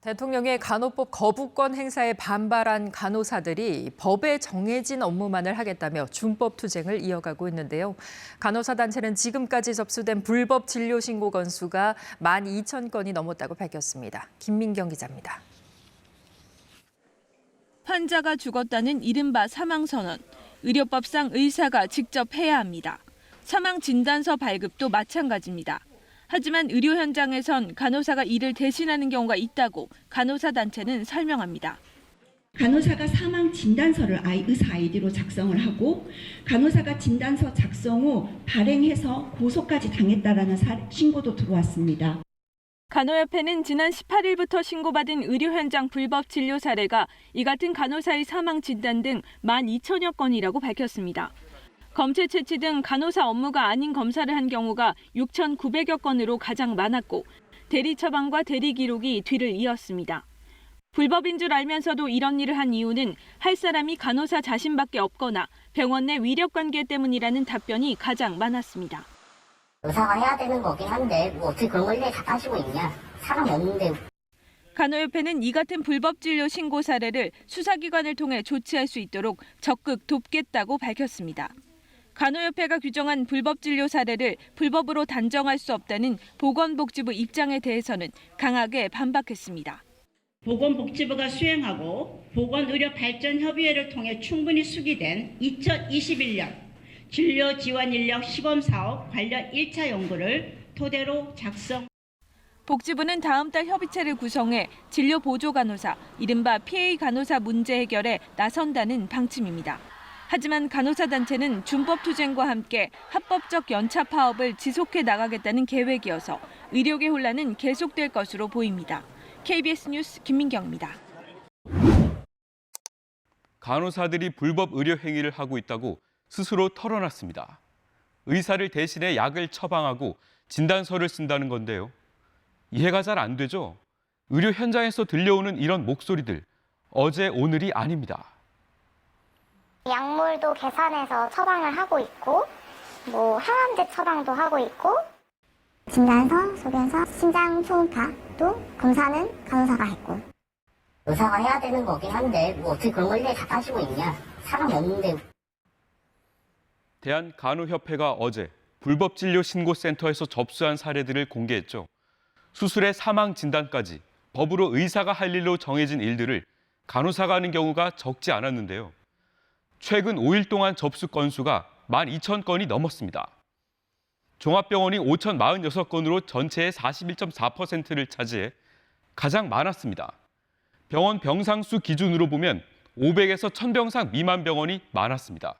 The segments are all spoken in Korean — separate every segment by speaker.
Speaker 1: 대통령의 간호법 거부권 행사에 반발한 간호사들이 법에 정해진 업무만을 하겠다며 준법 투쟁을 이어가고 있는데요. 간호사 단체는 지금까지 접수된 불법 진료 신고 건수가 12,000건이 넘었다고 밝혔습니다. 김민경 기자입니다.
Speaker 2: 환자가 죽었다는 이른바 사망선언. 의료법상 의사가 직접 해야 합니다. 사망 진단서 발급도 마찬가지입니다. 하지만 의료 현장에선 간호사가 이를 대신하는 경우가 있다고 간호사 단체는 설명합니다.
Speaker 3: 간호사가 사망 진단서를 의사 아이디로 작성을 하고 간호사가 진단서 작성 후 발행해서 고소까지 당했다라는 신고도 들어왔습니다.
Speaker 2: 간호협회는 지난 18일부터 신고받은 의료 현장 불법 진료 사례가 이 같은 간호사의 사망 진단 등 12,000여 건이라고 밝혔습니다. 검체 채취 등 간호사 업무가 아닌 검사를 한 경우가 6,900여 건으로 가장 많았고 대리 처방과 대리 기록이 뒤를 이었습니다. 불법인 줄 알면서도 이런 일을 한 이유는 할 사람이 간호사 자신밖에 없거나 병원 내 위력 관계 때문이라는 답변이 가장 많았습니다.
Speaker 4: 의사가 해야 되는 거긴 한데 뭐 어떻게 그런 걸 일일이 다 따지고 있냐. 사람 없는데.
Speaker 2: 간호협회는 이 같은 불법 진료 신고 사례를 수사기관을 통해 조치할 수 있도록 적극 돕겠다고 밝혔습니다. 간호협회가 규정한 불법 진료 사례를 불법으로 단정할 수 없다는 보건복지부 입장에 대해서는 강하게 반박했습니다.
Speaker 5: 보건복지부가 수행하고 보건의료발전협의회를 통해 충분히 수기된 2021년 진료지원인력 시범사업 관련 1차 연구를 토대로 작성.
Speaker 2: 복지부는 다음 달 협의체를 구성해 진료보조간호사, 이른바 PA 간호사 문제 해결에 나선다는 방침입니다. 하지만 간호사 단체는 준법 투쟁과 함께 합법적 연차 파업을 지속해 나가겠다는 계획이어서 의료계 혼란은 계속될 것으로 보입니다. KBS 뉴스 김민경입니다.
Speaker 6: 간호사들이 불법 의료 행위를 하고 있다고 스스로 털어놨습니다. 의사를 대신해 약을 처방하고 진단서를 쓴다는 건데요. 이해가 잘 안 되죠? 의료 현장에서 들려오는 이런 목소리들, 어제 오늘이 아닙니다.
Speaker 7: 약물도 계산해서 처방을 하고 있고 항암제 처방도 하고 있고 진단서, 소견서, 심장 초음파도 검사는 간호사가 했고
Speaker 4: 의사가 해야 되는 거긴 한데 뭐 어떻게 그런 걸 일일이 다 따지고 있냐. 사람 없는데.
Speaker 6: 대한간호협회가 어제 불법 진료 신고센터에서 접수한 사례들을 공개했죠. 수술의 사망 진단까지 법으로 의사가 할 일로 정해진 일들을 간호사가 하는 경우가 적지 않았는데요. 최근 5일 동안 접수 건수가 12,000건이 넘었습니다. 종합병원이 5,046건으로 전체의 41.4%를 차지해 가장 많았습니다. 병원 병상수 기준으로 보면 500에서 1,000병상 미만 병원이 많았습니다.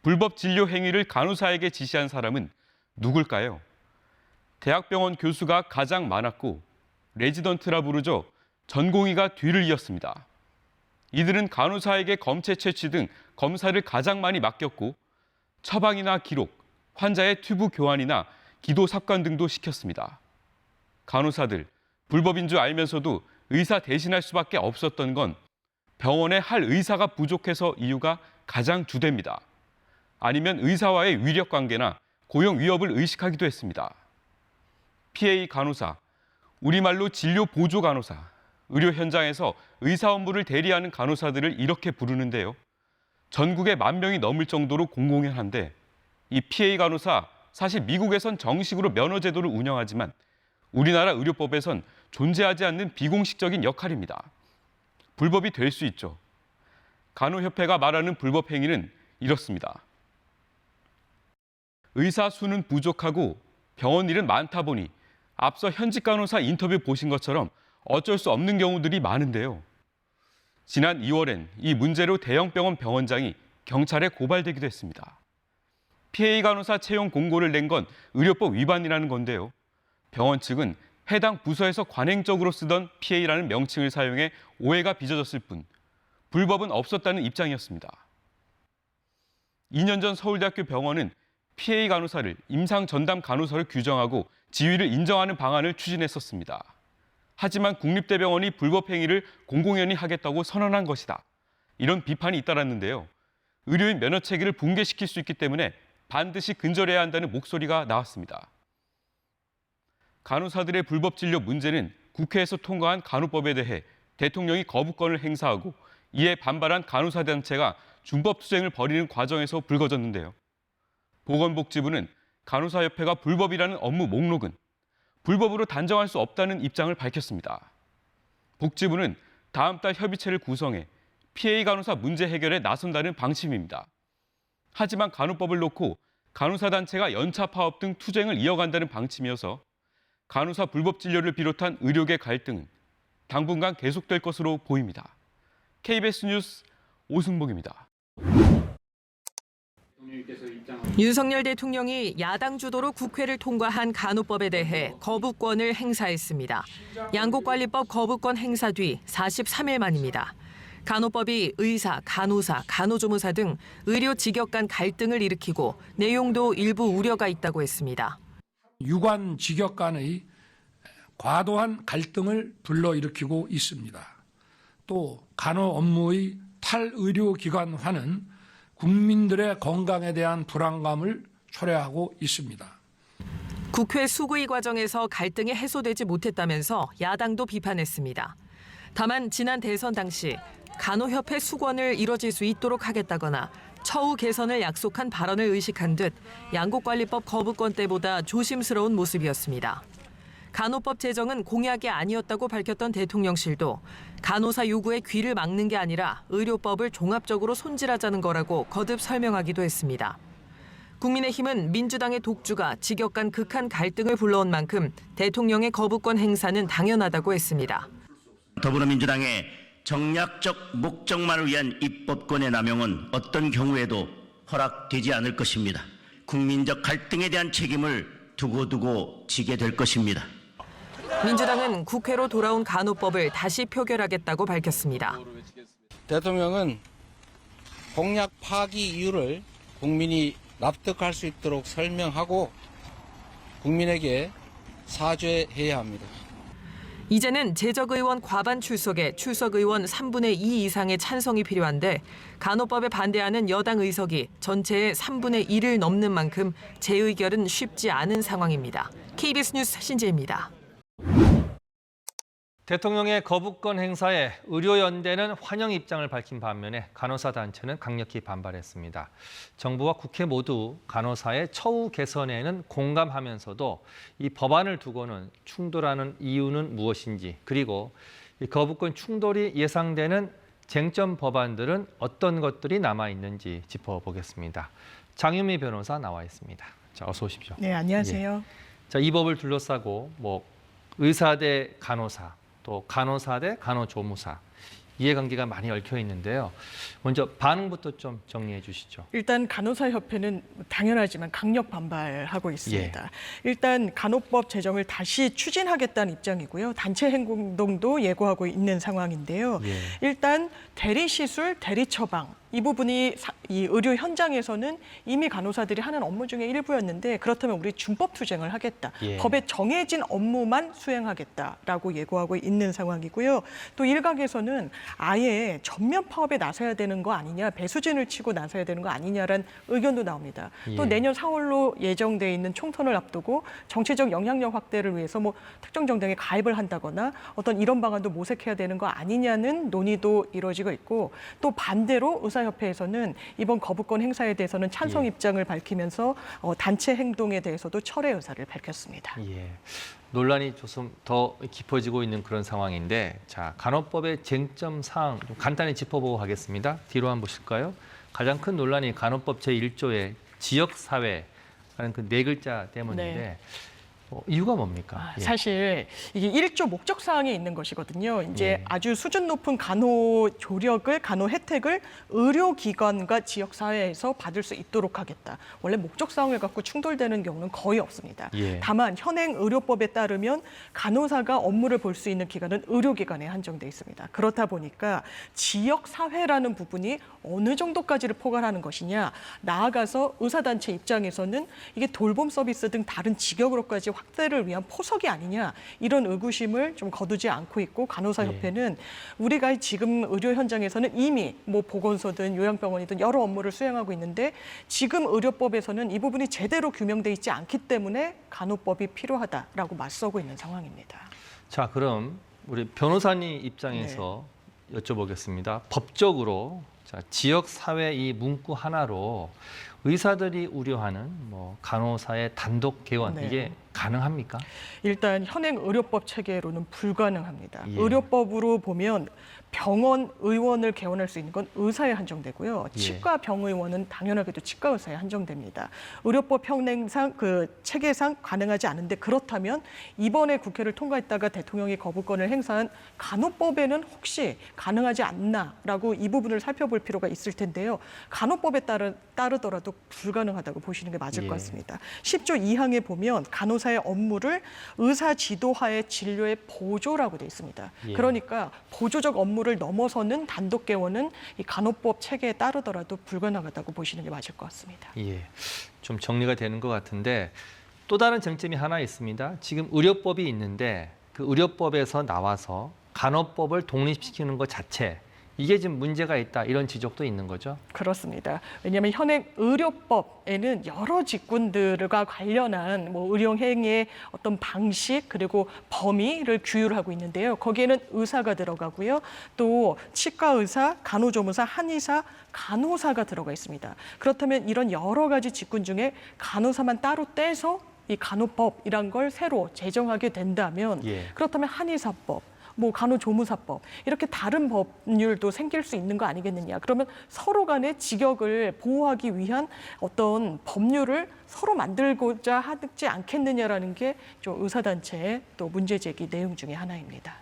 Speaker 6: 불법 진료 행위를 간호사에게 지시한 사람은 누굴까요? 대학병원 교수가 가장 많았고 레지던트라 부르죠. 전공의가 뒤를 이었습니다. 이들은 간호사에게 검체 채취 등 검사를 가장 많이 맡겼고 처방이나 기록, 환자의 튜브 교환이나 기도 삽관 등도 시켰습니다. 간호사들, 불법인 줄 알면서도 의사 대신할 수밖에 없었던 건 병원에 할 의사가 부족해서 이유가 가장 주됩니다. 아니면 의사와의 위력 관계나 고용 위협을 의식하기도 했습니다. PA 간호사, 우리말로 진료 보조 간호사, 의료 현장에서 의사 업무를 대리하는 간호사들을 이렇게 부르는데요. 전국에 10,000명이 넘을 정도로 공공연한데 이 PA 간호사 사실 미국에선 정식으로 면허 제도를 운영하지만 우리나라 의료법에선 존재하지 않는 비공식적인 역할입니다. 불법이 될 수 있죠. 간호협회가 말하는 불법 행위는 이렇습니다. 의사 수는 부족하고 병원 일은 많다 보니 앞서 현직 간호사 인터뷰 보신 것처럼 어쩔 수 없는 경우들이 많은데요. 지난 2월엔 이 문제로 대형병원 병원장이 경찰에 고발되기도 했습니다. PA 간호사 채용 공고를 낸 건 의료법 위반이라는 건데요. 병원 측은 해당 부서에서 관행적으로 쓰던 PA라는 명칭을 사용해 오해가 빚어졌을 뿐 불법은 없었다는 입장이었습니다. 2년 전 서울대학교 병원은 PA 간호사를 임상 전담 간호사로 규정하고 지위를 인정하는 방안을 추진했었습니다. 하지만 국립대병원이 불법 행위를 공공연히 하겠다고 선언한 것이다. 이런 비판이 잇따랐는데요. 의료인 면허 체계를 붕괴시킬 수 있기 때문에 반드시 근절해야 한다는 목소리가 나왔습니다. 간호사들의 불법 진료 문제는 국회에서 통과한 간호법에 대해 대통령이 거부권을 행사하고 이에 반발한 간호사 단체가 준법 투쟁을 벌이는 과정에서 불거졌는데요. 보건복지부는 간호사협회가 불법이라는 업무 목록은 불법으로 단정할 수 없다는 입장을 밝혔습니다. 복지부는 다음 달 협의체를 구성해 PA 간호사 문제 해결에 나선다는 방침입니다. 하지만 간호법을 놓고 간호사 단체가 연차 파업 등 투쟁을 이어간다는 방침이어서 간호사 불법 진료를 비롯한 의료계 갈등은 당분간 계속될 것으로 보입니다. KBS 뉴스 오승복입니다.
Speaker 8: 윤석열 대통령이 야당 주도로 국회를 통과한 간호법에 대해 거부권을 행사했습니다. 양곡관리법 거부권 행사 뒤 43일 만입니다. 간호법이 의사, 간호사, 간호조무사 등 의료 직역 간 갈등을 일으키고 내용도 일부 우려가 있다고 했습니다.
Speaker 9: 유관 직역 간의 과도한 갈등을 불러일으키고 있습니다. 또 간호 업무의 탈의료기관화는 국민들의 건강에 대한 불안감을 초래하고 있습니다.
Speaker 8: 국회 수구의 과정에서 갈등이 해소되지 못했다면서 야당도 비판했습니다. 다만 지난 대선 당시 간호협회 수권을 이뤄질 수 있도록 하겠다거나 처우 개선을 약속한 발언을 의식한 듯 양곡관리법 거부권 때보다 조심스러운 모습이었습니다. 간호법 제정은 공약이 아니었다고 밝혔던 대통령실도 간호사 요구에 귀를 막는 게 아니라 의료법을 종합적으로 손질하자는 거라고 거듭 설명하기도 했습니다. 국민의힘은 민주당의 독주가 직역 간 극한 갈등을 불러온 만큼 대통령의 거부권 행사는 당연하다고 했습니다.
Speaker 10: 더불어민주당의 정략적 목적만을 위한 입법권의 남용은 어떤 경우에도 허락되지 않을 것입니다. 국민적 갈등에 대한 책임을 두고두고 지게 될 것입니다.
Speaker 8: 민주당은 국회로 돌아온 간호법을 다시 표결하겠다고 밝혔습니다.
Speaker 11: 대통령은 공약 파기 이유를 국민이 납득할 수 있도록 설명하고 국민에게 사죄해야 합니다.
Speaker 8: 이제는 재적의원 과반 출석에 출석의원 3분의 2 이상의 찬성이 필요한데 간호법에 반대하는 여당 의석이 전체의 3분의 1을 넘는 만큼 재의결은 쉽지 않은 상황입니다. KBS 뉴스 신재입니다.
Speaker 12: 대통령의 거부권 행사에 의료연대는 환영 입장을 밝힌 반면에 간호사 단체는 강력히 반발했습니다. 정부와 국회 모두 간호사의 처우 개선에는 공감하면서도 이 법안을 두고는 충돌하는 이유는 무엇인지, 그리고 이 거부권 충돌이 예상되는 쟁점 법안들은 어떤 것들이 남아 있는지 짚어보겠습니다. 장유미 변호사 나와 있습니다. 자, 어서 오십시오.
Speaker 13: 네, 안녕하세요.
Speaker 12: 예. 자, 이 법을 둘러싸고 의사 대 간호사, 또 간호사 대 간호조무사, 이해관계가 많이 얽혀 있는데요. 먼저 반응부터 좀 정리해 주시죠.
Speaker 13: 일단 간호사협회는 당연하지만 강력 반발하고 있습니다. 일단 간호법 제정을 다시 추진하겠다는 입장이고요. 단체 행동도 예고하고 있는 상황인데요. 일단 대리시술, 대리처방, 이 부분이 이 의료 현장에서는 이미 간호사들이 하는 업무 중에 일부였는데, 그렇다면 우리 준법 투쟁을 하겠다. 법에 정해진 업무만 수행하겠다라고 예고하고 있는 상황이고요. 또 일각에서는 아예 전면 파업에 나서야 되는 거 아니냐, 배수진을 치고 나서야 되는 거 아니냐라는 의견도 나옵니다. 또 내년 4월로 예정돼 있는 총선을 앞두고 정치적 영향력 확대를 위해서 특정 정당에 가입을 한다거나 어떤 이런 방안도 모색해야 되는 거 아니냐는 논의도 이루어지고 있고, 또 반대로 의사협회에서는 이번 거부권 행사에 대해서는 찬성 입장을 밝히면서 단체 행동에 대해서도 철회 의사를 밝혔습니다.
Speaker 12: 논란이 좀 더 깊어지고 있는 그런 상황인데, 자, 간호법의 쟁점 사항 좀 간단히 짚어보고 가겠습니다. 뒤로 한번 보실까요? 가장 큰 논란이 간호법 제1조의 지역사회라는 그 4글자 때문인데 이유가 뭡니까?
Speaker 13: 사실 이게 1조 목적 사항에 있는 것이거든요. 이제 아주 수준 높은 간호 조력을, 간호 혜택을 의료기관과 지역사회에서 받을 수 있도록 하겠다. 원래 목적 사항을 갖고 충돌되는 경우는 거의 없습니다. 다만 현행 의료법에 따르면 간호사가 업무를 볼 수 있는 기관은 의료기관에 한정돼 있습니다. 그렇다 보니까 지역사회라는 부분이 어느 정도까지를 포괄하는 것이냐, 나아가서 의사단체 입장에서는 이게 돌봄 서비스 등 다른 직역으로까지 확대를 위한 포석이 아니냐, 이런 의구심을 좀 거두지 않고 있고, 간호사협회는 우리가 지금 의료 현장에서는 이미 보건소든 요양병원이든 여러 업무를 수행하고 있는데 지금 의료법에서는 이 부분이 제대로 규명돼 있지 않기 때문에 간호법이 필요하다라고 맞서고 있는 상황입니다.
Speaker 12: 자, 그럼 우리 변호사님 입장에서 여쭤보겠습니다. 법적으로 자, 지역 사회 이 문구 하나로 의사들이 우려하는 뭐 간호사의 단독 개원
Speaker 13: 네.
Speaker 12: 이게 가능합니까?
Speaker 13: 일단 현행 의료법 체계로는 불가능합니다.
Speaker 12: 예.
Speaker 13: 의료법으로 보면 병원 의원을 개원할 수 있는 건 의사에 한정되고요.
Speaker 12: 예.
Speaker 13: 치과 병의원은 당연하게도 치과 의사에 한정됩니다. 의료법 현행상 그 체계상 가능하지 않은데 그렇다면 이번에 국회를 통과했다가 대통령이 거부권을 행사한 간호법에는 혹시 가능하지 않나라고 이 부분을 살펴볼 필요가 있을 텐데요. 간호법에 따르더라도 불가능하다고 보시는 게 맞을
Speaker 12: 예.
Speaker 13: 것 같습니다. 10조 2항에 보면 간호사의 업무를 의사 지도하에 진료의 보조라고 돼 있습니다.
Speaker 12: 예.
Speaker 13: 그러니까 보조적 업무를 넘어서는 단독 개원은 이 간호법 체계에 따르더라도 불가능하다고 보시는 게 맞을 것 같습니다.
Speaker 12: 예, 좀 정리가 되는 것 같은데 또 다른 쟁점이 하나 있습니다. 지금 의료법이 있는데 그 의료법에서 나와서 간호법을 독립시키는 것 자체 이게 지금 문제가 있다 이런 지적도 있는 거죠?
Speaker 13: 그렇습니다. 왜냐하면 현행 의료법에는 여러 직군들과 관련한 뭐 의료 행위의 어떤 방식 그리고 범위를 규율하고 있는데요. 거기에는 의사가 들어가고요. 또 치과 의사, 간호조무사, 한의사, 간호사가 들어가 있습니다. 그렇다면 이런 여러 가지 직군 중에 간호사만 따로 떼서 이 간호법이란 걸 새로 제정하게 된다면 그렇다면 한의사법, 뭐 간호조무사법 이렇게 다른 법률도 생길 수 있는 거 아니겠느냐. 그러면 서로 간의 직역을 보호하기 위한 어떤 법률을 서로 만들고자 하지 않겠느냐라는 게 좀 의사단체의 또 문제제기 내용 중에 하나입니다.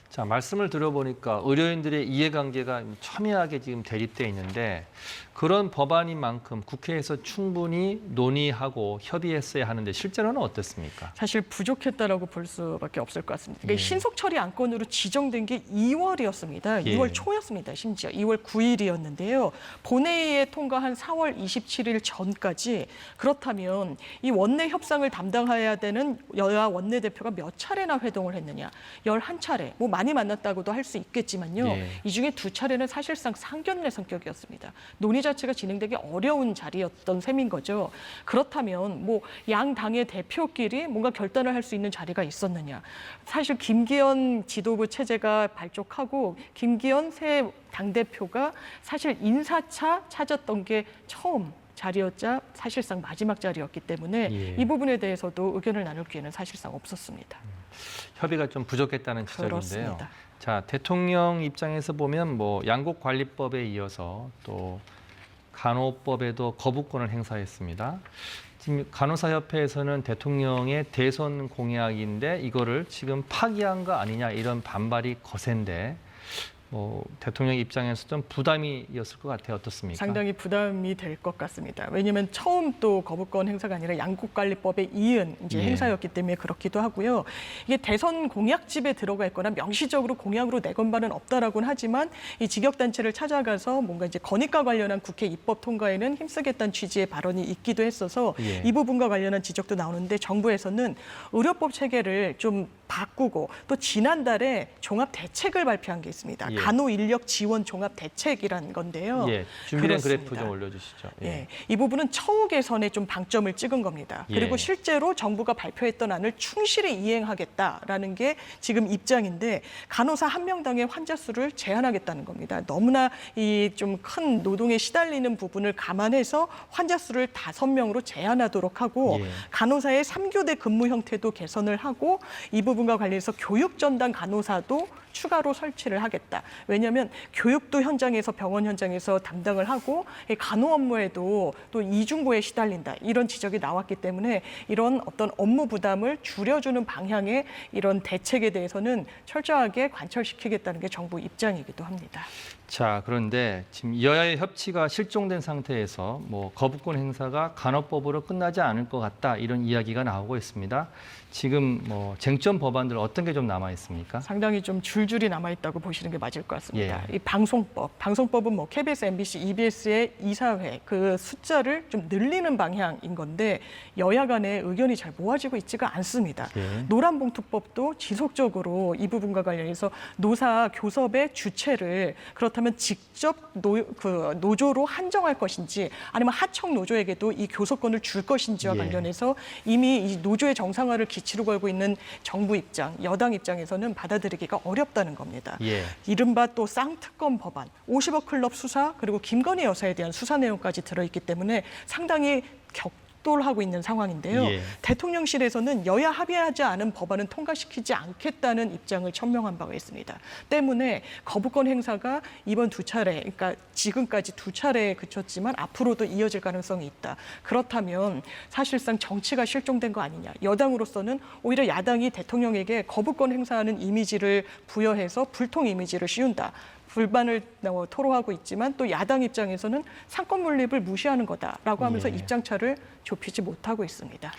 Speaker 12: 자, 말씀을 들어보니까 의료인들의 이해관계가 첨예하게 지금 대립돼 있는데 그런 법안인 만큼 국회에서 충분히 논의하고 협의했어야 하는데 실제로는 어떻습니까?
Speaker 13: 사실 부족했다라고 볼 수밖에 없을 것 같습니다. 그러니까
Speaker 12: 예.
Speaker 13: 신속 처리 안건으로 지정된 게 2월이었습니다.
Speaker 12: 예.
Speaker 13: 2월 초였습니다. 심지어 2월 9일이었는데요. 본회의에 통과한 4월 27일 전까지 그렇다면 이 원내 협상을 담당해야 되는 여야 원내대표가 몇 차례나 회동을 했느냐. 11차례. 뭐 많이 만났다고도 할 수 있겠지만요.
Speaker 12: 예.
Speaker 13: 이 중에 2차례는 사실상 상견례 성격이었습니다. 논의 자체가 진행되기 어려운 자리였던 셈인 거죠. 그렇다면 뭐 양 당의 대표끼리 뭔가 결단을 할 수 있는 자리가 있었느냐. 사실 김기현 지도부 체제가 발족하고 김기현 새 당대표가 사실 인사차 찾았던 게 처음 자리였자 사실상 마지막 자리였기 때문에
Speaker 12: 예.
Speaker 13: 이 부분에 대해서도 의견을 나눌 기회는 사실상 없었습니다.
Speaker 12: 협의가 좀 부족했다는 지적인데요.
Speaker 13: 그렇습니다.
Speaker 12: 자, 대통령 입장에서 보면 뭐 양곡관리법에 이어서 또 간호법에도 거부권을 행사했습니다. 지금 간호사협회에서는 대통령의 대선 공약인데 이거를 지금 파기한 거 아니냐 이런 반발이 거센데 뭐 대통령 입장에서 좀 부담이었을 것 같아요. 어떻습니까?
Speaker 13: 상당히 부담이 될 것 같습니다. 왜냐하면 처음 또 거부권 행사가 아니라 양국관리법에 이은 이제
Speaker 12: 예.
Speaker 13: 행사였기 때문에 그렇기도 하고요. 이게 대선 공약집에 들어가 있거나 명시적으로 공약으로 내건 바는 없다라고는 하지만 이 직역단체를 찾아가서 뭔가 이제 건의과 관련한 국회 입법 통과에는 힘쓰겠다는 취지의 발언이 있기도 했어서
Speaker 12: 예.
Speaker 13: 이 부분과 관련한 지적도 나오는데 정부에서는 의료법 체계를 좀 바꾸고 또 지난달에 종합 대책을 발표한 게 있습니다.
Speaker 12: 예.
Speaker 13: 간호 인력 지원 종합 대책이라는 건데요.
Speaker 12: 예, 준비된
Speaker 13: 그렇습니다.
Speaker 12: 그래프 좀 올려주시죠.
Speaker 13: 예, 이 부분은 처우 개선에 좀 방점을 찍은 겁니다. 그리고
Speaker 12: 예.
Speaker 13: 실제로 정부가 발표했던 안을 충실히 이행하겠다라는 게 지금 입장인데 간호사 한 명당의 환자 수를 제한하겠다는 겁니다. 너무나 이 좀 큰 노동에 시달리는 부분을 감안해서 환자 수를 5명으로 제한하도록 하고
Speaker 12: 예.
Speaker 13: 간호사의 3교대 근무 형태도 개선을 하고 이 부분과 관련해서 교육 전담 간호사도 추가로 설치를 하겠다. 왜냐하면 교육도 현장에서 병원 현장에서 담당을 하고 간호 업무에도 또 이중고에 시달린다. 이런 지적이 나왔기 때문에 이런 어떤 업무 부담을 줄여주는 방향의 이런 대책에 대해서는 철저하게 관철시키겠다는 게 정부 입장이기도 합니다.
Speaker 12: 자, 그런데 지금 여야의 협치가 실종된 상태에서 뭐 거부권 행사가 간호법으로 끝나지 않을 것 같다 이런 이야기가 나오고 있습니다. 지금 뭐 쟁점 법안들 어떤 게 좀 남아 있습니까?
Speaker 13: 상당히 좀 줄줄이 남아있다고 보시는 게 맞을 것 같습니다.
Speaker 12: 예.
Speaker 13: 이 방송법은 뭐 KBS, MBC, EBS의 이사회 그 숫자를 좀 늘리는 방향인 건데 여야 간의 의견이 잘 모아지고 있지가 않습니다.
Speaker 12: 예.
Speaker 13: 노란봉투법도 지속적으로 이 부분과 관련해서 노사 교섭의 주체를 그렇다면 직접 노조로 한정할 것인지 아니면 하청 노조에게도 이 교섭권을 줄 것인지와
Speaker 12: 예.
Speaker 13: 관련해서 이미 이 노조의 정상화를 기치로 걸고 있는 정부 입장, 여당 입장에서는 받아들이기가 어렵다는 겁니다.
Speaker 12: 예.
Speaker 13: 이른바 또 쌍특검 법안, 50억 클럽 수사 그리고 김건희 여사에 대한 수사 내용까지 들어있기 때문에 상당히 격돌하고 있는 상황인데요.
Speaker 12: 예.
Speaker 13: 대통령실에서는 여야 합의하지 않은 법안은 통과시키지 않겠다는 입장을 천명한 바가 있습니다. 때문에 거부권 행사가 이번 두 차례, 그러니까 지금까지 두 차례에 그쳤지만 앞으로도 이어질 가능성이 있다. 그렇다면 사실상 정치가 실종된 거 아니냐. 여당으로서는 오히려 야당이 대통령에게 거부권 행사하는 이미지를 부여해서 불통 이미지를 씌운다. 불만을 토로하고 있지만 또 야당 입장에서는 상권 분립을 무시하는 거다라고 하면서
Speaker 12: 예.
Speaker 13: 입장차를 좁히지 못하고 있습니다.